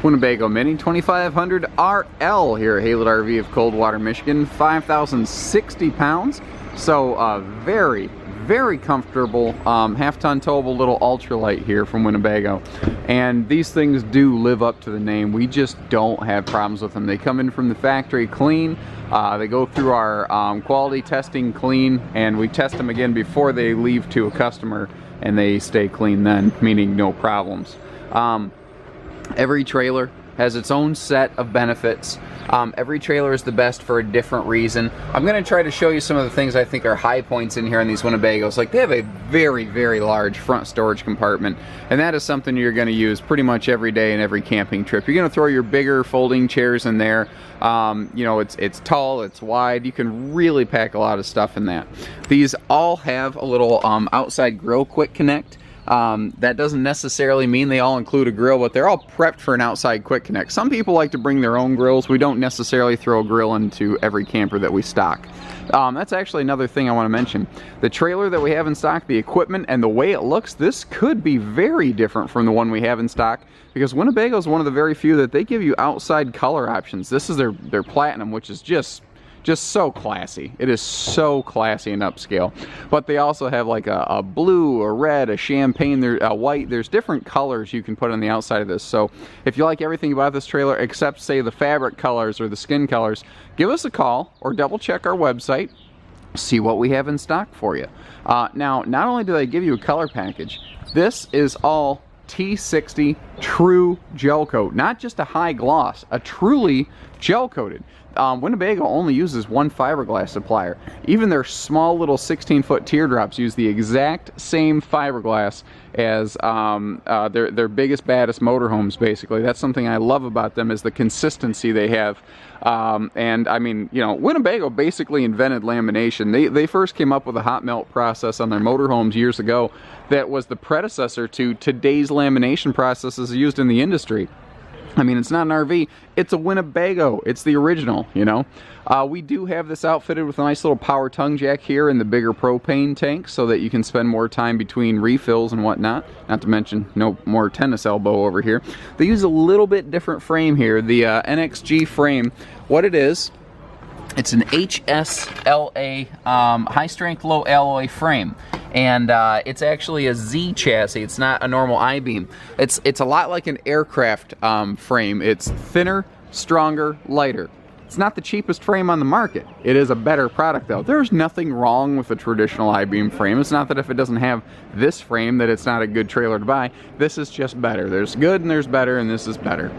Winnebago Minnie 2500 RL here at Haylett RV of Coldwater, Michigan. 5,060 pounds. So very, very comfortable half-ton towable little ultralight here from Winnebago. And these things do live up to the name. We just don't have problems with them. They come in from the factory clean. They go through our quality testing clean, and we test them again before they leave to a customer, and they stay clean then, meaning no problems. Every trailer has its own set of benefits. Every trailer is the best for a different reason. I'm going to try to show you some of the things I think are high points in here on these Winnebagos. Like, they have a very, very large front storage compartment, and that is something you're going to use pretty much every day in every camping trip. You're going to throw your bigger folding chairs in there. You know, it's tall, it's wide. You can really pack a lot of stuff in that. These all have a little outside grill quick connect. That doesn't necessarily mean they all include a grill, but they're all prepped for an outside quick connect. Some people like to bring their own grills. We don't necessarily throw a grill into every camper that we stock. That's actually another thing I want to mention. The trailer that we have in stock, the equipment, and the way it looks, this could be very different from the one we have in stock, because Winnebago is one of the very few that they give you outside color options. This is their platinum, which is just so classy. It is so classy and upscale. But they also have like a blue, a red, a champagne, a white. There's different colors you can put on the outside of this. So if you like everything about this trailer except, say, the fabric colors or the skin colors, give us a call or double check our website, see what we have in stock for you. Now, not only do they give you a color package, this is all T60 true gel coat, not just a high gloss, a truly gel coated. Winnebago only uses one fiberglass supplier. Even their small little 16-foot teardrops use the exact same fiberglass as their biggest, baddest motorhomes, basically. That's something I love about them, is the consistency they have. And I mean, you know, Winnebago basically invented lamination. They first came up with a hot melt process on their motorhomes years ago that was the predecessor to today's lamination processes used in the industry. I mean, it's not an RV, it's a Winnebago. It's the original, you know. We do have this outfitted with a nice little power tongue jack here and the bigger propane tank, so that you can spend more time between refills and whatnot. Not to mention, no more tennis elbow over here. They use a little bit different frame here, the NXG frame. What it is, it's an HSLA high strength low alloy frame, and it's actually a Z chassis. It's not a normal I-beam. It's a lot like an aircraft frame. It's thinner, stronger, lighter. It's not the cheapest frame on the market. It is a better product though. There's nothing wrong with a traditional I-beam frame. It's not that if it doesn't have this frame that it's not a good trailer to buy. This is just better. There's good and there's better, and this is better.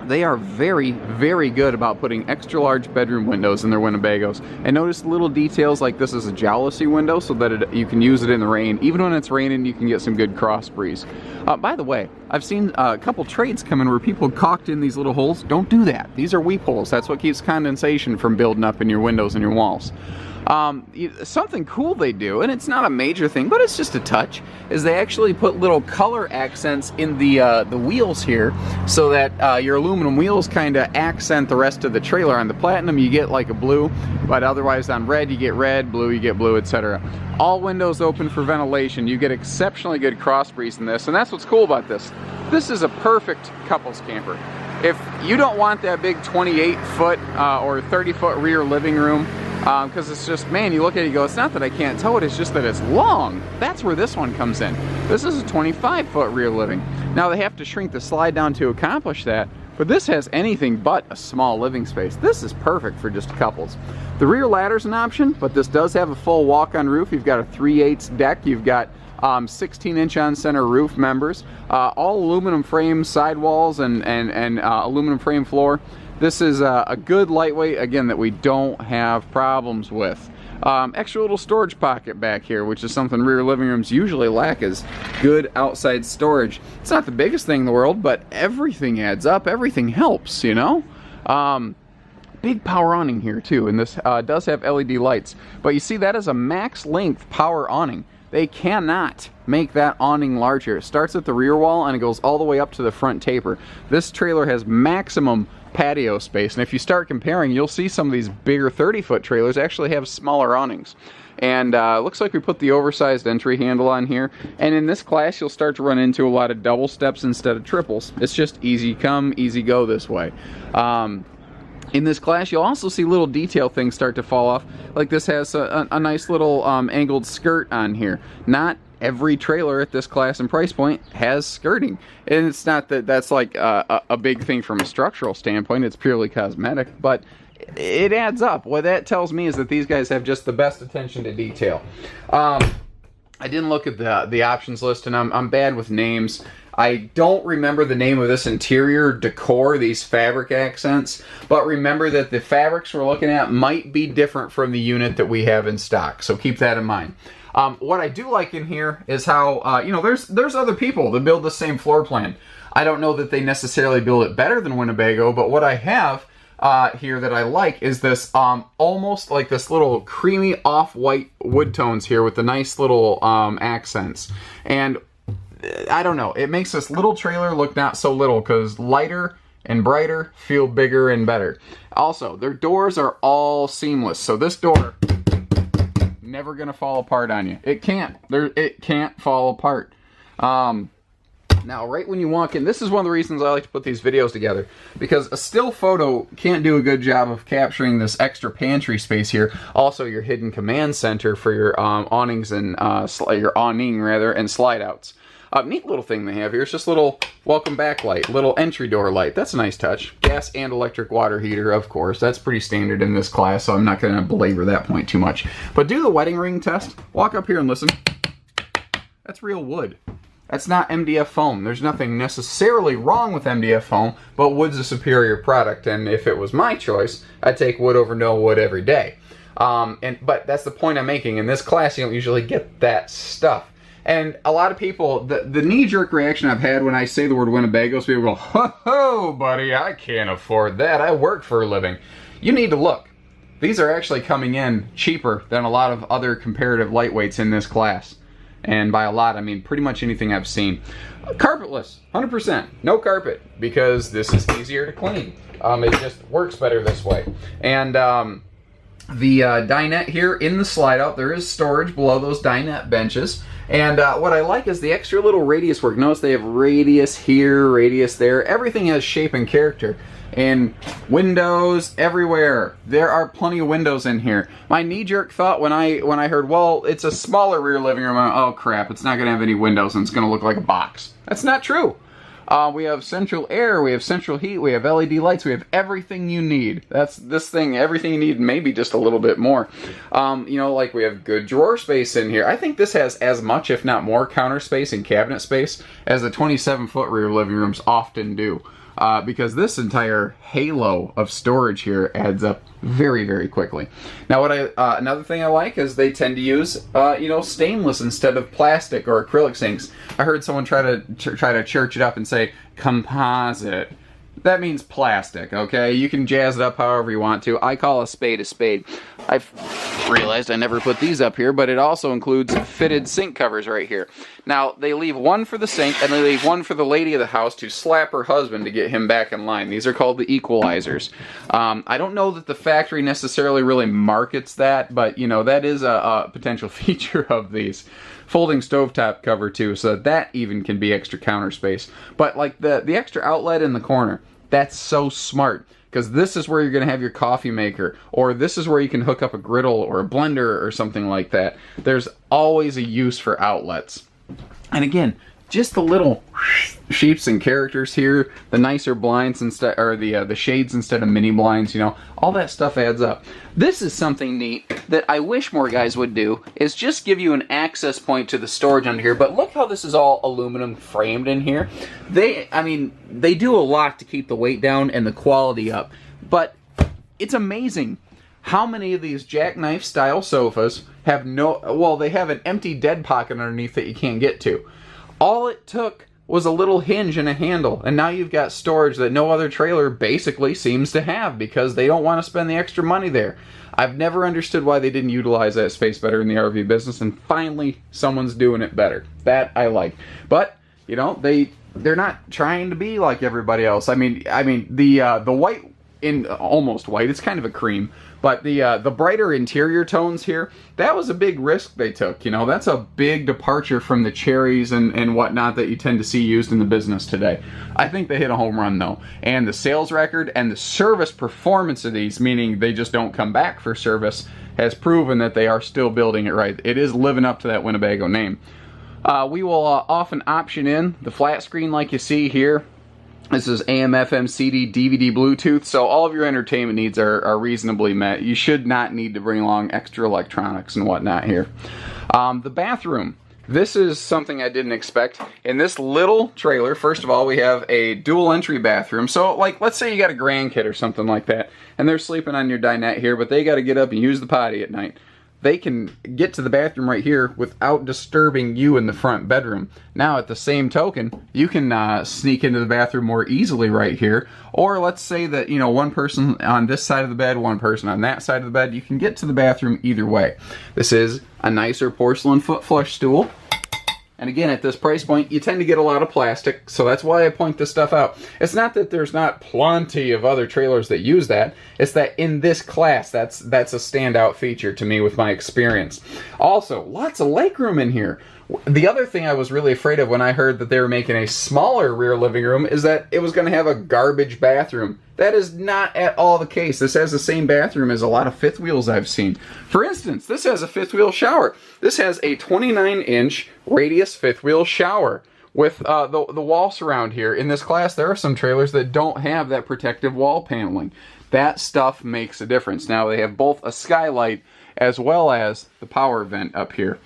They are very, very good about putting extra large bedroom windows in their Winnebagos. And notice little details like this is a jalousie window, so that you can use it in the rain. Even when it's raining, you can get some good cross breeze. By the way, I've seen a couple trades come in where people caulked in these little holes. Don't do that. These are weep holes. That's what keeps condensation from building up in your windows and your walls. Something cool they do, and it's not a major thing, but it's just a touch, is they actually put little color accents in the wheels here, so that your aluminum wheels kind of accent the rest of the trailer. On the Platinum you get like a blue, but otherwise on red you get red, blue you get blue, etc. All windows open for ventilation. You get exceptionally good cross breeze in this, and that's what's cool about this. This is a perfect couples camper. If you don't want that big 28-foot or 30-foot rear living room, because it's just, man, you look at it, you go, it's not that I can't tow it, it's just that it's long. That's where this one comes in. This is a 25-foot rear living. Now they have to shrink the slide down to accomplish that, but this has anything but a small living space. This is perfect for just couples. The rear ladder's an option, but this does have a full walk-on roof. You've got a 3/8 deck. You've got 16-inch on-center roof members, all aluminum frame sidewalls and aluminum frame floor. This is a good lightweight, again, that we don't have problems with. Extra little storage pocket back here, which is something rear living rooms usually lack, is good outside storage. It's not the biggest thing in the world, but everything adds up. Everything helps, you know? Big power awning here too, and this does have LED lights. But you see, that is a max length power awning. They cannot make that awning larger. It starts at the rear wall and it goes all the way up to the front taper. This trailer has maximum patio space, and if you start comparing, you'll see some of these bigger 30-foot trailers actually have smaller awnings. And looks like we put the oversized entry handle on here, and in this class you'll start to run into a lot of double steps instead of triples. It's just easy come, easy go this way. In this class, you'll also see little detail things start to fall off. Like this has a nice little angled skirt on here. Not every trailer at this class and price point has skirting. And it's not that that's like a big thing from a structural standpoint. It's purely cosmetic, but it adds up. What that tells me is that these guys have just the best attention to detail. I didn't look at the options list, and I'm bad with names. I don't remember the name of this interior decor, these fabric accents, but remember that the fabrics we're looking at might be different from the unit that we have in stock, so keep that in mind. What I do like in here is how, you know, there's other people that build the same floor plan. I don't know that they necessarily build it better than Winnebago, but what I have here that I like is this almost like this little creamy off-white wood tones here with the nice little accents. And I don't know, it makes this little trailer look not so little because lighter and brighter feel bigger and better. Also, their doors are all seamless, so this door never gonna fall apart on you. It can't. It can't fall apart. Now, right when you walk in, this is one of the reasons I like to put these videos together, because a still photo can't do a good job of capturing this extra pantry space here. Also, your hidden command center for your awnings and your awning rather, and slide outs. Neat little thing they have here is just little welcome back light, little entry door light. That's a nice touch. Gas and electric water heater, of course. That's pretty standard in this class, so I'm not going to belabor that point too much. But do the wedding ring test. Walk up here and listen. That's real wood. That's not MDF foam. There's nothing necessarily wrong with MDF foam, but wood's a superior product, and if it was my choice, I'd take wood over no wood every day. But that's the point I'm making. In this class, you don't usually get that stuff. And a lot of people, the knee-jerk reaction I've had when I say the word Winnebago is people go, ho, buddy, I can't afford that. I work for a living. You need to look. These are actually coming in cheaper than a lot of other comparative lightweights in this class. And by a lot, I mean pretty much anything I've seen. Carpetless, 100%. No carpet, because this is easier to clean. It just works better this way. And the dinette here in the slide out, there is storage below those dinette benches. And what I like is the extra little radius work. Notice they have radius here, radius there. Everything has shape and character. And windows everywhere. There are plenty of windows in here. My knee-jerk thought when I heard, well, it's a smaller rear living room, oh crap, it's not going to have any windows and it's going to look like a box. That's not true. We have central air, we have central heat, we have LED lights, we have everything you need. That's this thing, everything you need, maybe just a little bit more. You know, like we have good drawer space in here. I think this has as much, if not more, counter space and cabinet space as the 27-foot rear living rooms often do. Because this entire halo of storage here adds up very, very quickly. Now, what another thing I like is they tend to use, you know, stainless instead of plastic or acrylic sinks. I heard someone try to church it up and say composite. That means plastic, okay? You can jazz it up however you want to. I call a spade a spade. I've realized I never put these up here, but it also includes fitted sink covers right here. Now, they leave one for the sink, and they leave one for the lady of the house to slap her husband to get him back in line. These are called the equalizers. I don't know that the factory necessarily really markets that, but, you know, that is a potential feature of these. Folding stovetop cover, too, so that even can be extra counter space. But, like, the extra outlet in the corner, that's so smart. Because this is where you're going to have your coffee maker, or this is where you can hook up a griddle or a blender or something like that. There's always a use for outlets. And again, just the little shapes and characters here, the nicer blinds instead, or the shades instead of mini blinds, you know, all that stuff adds up. This is something neat that I wish more guys would do, is just give you an access point to the storage under here. But look how this is all aluminum framed in here. I mean, they do a lot to keep the weight down and the quality up. But it's amazing how many of these jackknife style sofas have they have an empty dead pocket underneath that you can't get to. All it took was a little hinge and a handle, and now you've got storage that no other trailer basically seems to have because they don't want to spend the extra money there. I've never understood why they didn't utilize that space better in the RV business, and finally someone's doing it better. That I like. But, you know, they're not trying to be like everybody else. I mean the white, in almost white, it's kind of a cream, but the brighter interior tones here, that was a big risk they took. You know, that's a big departure from the cherries and whatnot that you tend to see used in the business today. I think they hit a home run though, and the sales record and the service performance of these, meaning they just don't come back for service, has proven that they are still building it right. It is living up to that Winnebago name. We will often option in the flat screen like you see here. This is AM, FM, CD, DVD, Bluetooth, so all of your entertainment needs are reasonably met. You should not need to bring along extra electronics and whatnot here. The bathroom. This is something I didn't expect. In this little trailer, first of all, we have a dual entry bathroom. So, like, let's say you got a grandkid or something like that, and they're sleeping on your dinette here, but they got to get up and use the potty at night. They can get to the bathroom right here without disturbing you in the front bedroom. Now, at the same token, you can sneak into the bathroom more easily right here. Or let's say that, you know, one person on this side of the bed, one person on that side of the bed. You can get to the bathroom either way. This is a nicer porcelain foot flush stool. And again, at this price point, you tend to get a lot of plastic, so that's why I point this stuff out. It's not that there's not plenty of other trailers that use that. It's that in this class, that's a standout feature to me with my experience. Also, lots of legroom in here. The other thing I was really afraid of when I heard that they were making a smaller rear living room is that it was going to have a garbage bathroom. That is not at all the case. This has the same bathroom as a lot of fifth wheels I've seen. For instance, this has a fifth wheel shower. This has a 29-inch radius fifth wheel shower with the wall surround here. In this class, there are some trailers that don't have that protective wall paneling. That stuff makes a difference. Now, they have both a skylight as well as the power vent up here.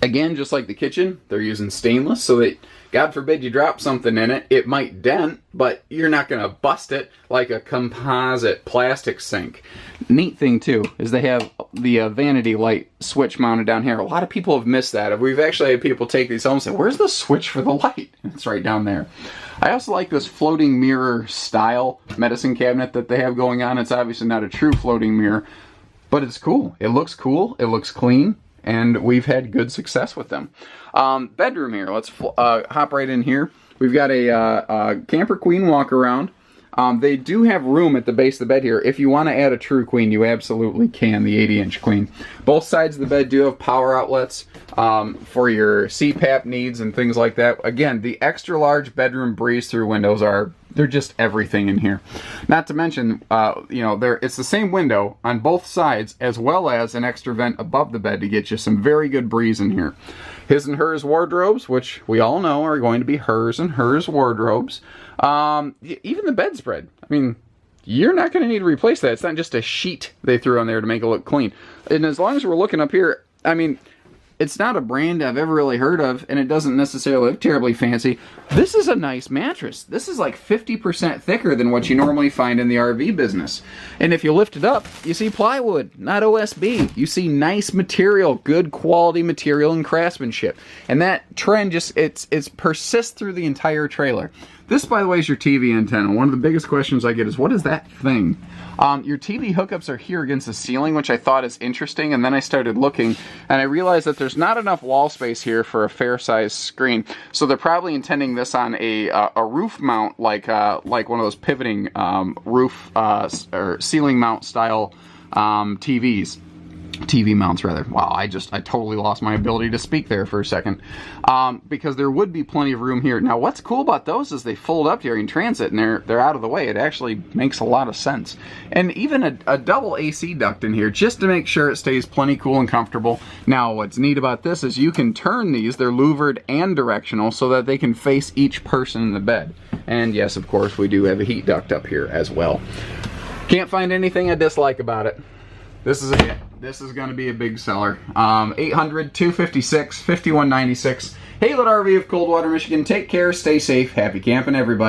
Again, just like the kitchen, they're using stainless so that, God forbid you drop something in it, it might dent, but you're not going to bust it like a composite plastic sink. Neat thing, too, is they have the vanity light switch mounted down here. A lot of people have missed that. We've actually had people take these home and say, where's the switch for the light? It's right down there. I also like this floating mirror style medicine cabinet that they have going on. It's obviously not a true floating mirror, but it's cool. It looks cool. It looks clean. And we've had good success with them. Bedroom here. Let's hop right in here. We've got a camper queen walk around. They do have room at the base of the bed here. If you want to add a true queen, you absolutely can, the 80-inch queen. Both sides of the bed do have power outlets for your CPAP needs and things like that. Again, the extra large bedroom breeze-through windows they're just everything in here. Not to mention, you know, it's the same window on both sides as well as an extra vent above the bed to get you some very good breeze in here. His and hers wardrobes, which we all know are going to be hers and hers wardrobes. Even the bedspread. I mean, you're not going to need to replace that. It's not just a sheet they threw on there to make it look clean. And as long as we're looking up here, I mean, it's not a brand I've ever really heard of, and it doesn't necessarily look terribly fancy. This is a nice mattress. This is like 50% thicker than what you normally find in the RV business. And if you lift it up, you see plywood, not OSB. You see nice material, good quality material and craftsmanship. And that trend just, it's persists through the entire trailer. This, by the way, is your TV antenna. One of the biggest questions I get is, what is that thing? Your TV hookups are here against the ceiling, which I thought is interesting, and then I started looking, and I realized that there's not enough wall space here for a fair-sized screen, so they're probably intending this on a roof mount, like one of those pivoting roof or ceiling mount style TVs. TV mounts, rather. Wow, I totally lost my ability to speak there for a second. Because there would be plenty of room here. Now, what's cool about those is they fold up during transit and they're out of the way. It actually makes a lot of sense. And even a double AC duct in here just to make sure it stays plenty cool and comfortable. Now, what's neat about this is you can turn these, they're louvered and directional, so that they can face each person in the bed. And yes, of course, we do have a heat duct up here as well. Can't find anything I dislike about it. This is it. This is going to be a big seller. 800-256-5196. Haylett RV of Coldwater, Michigan. Take care, stay safe, happy camping, everybody.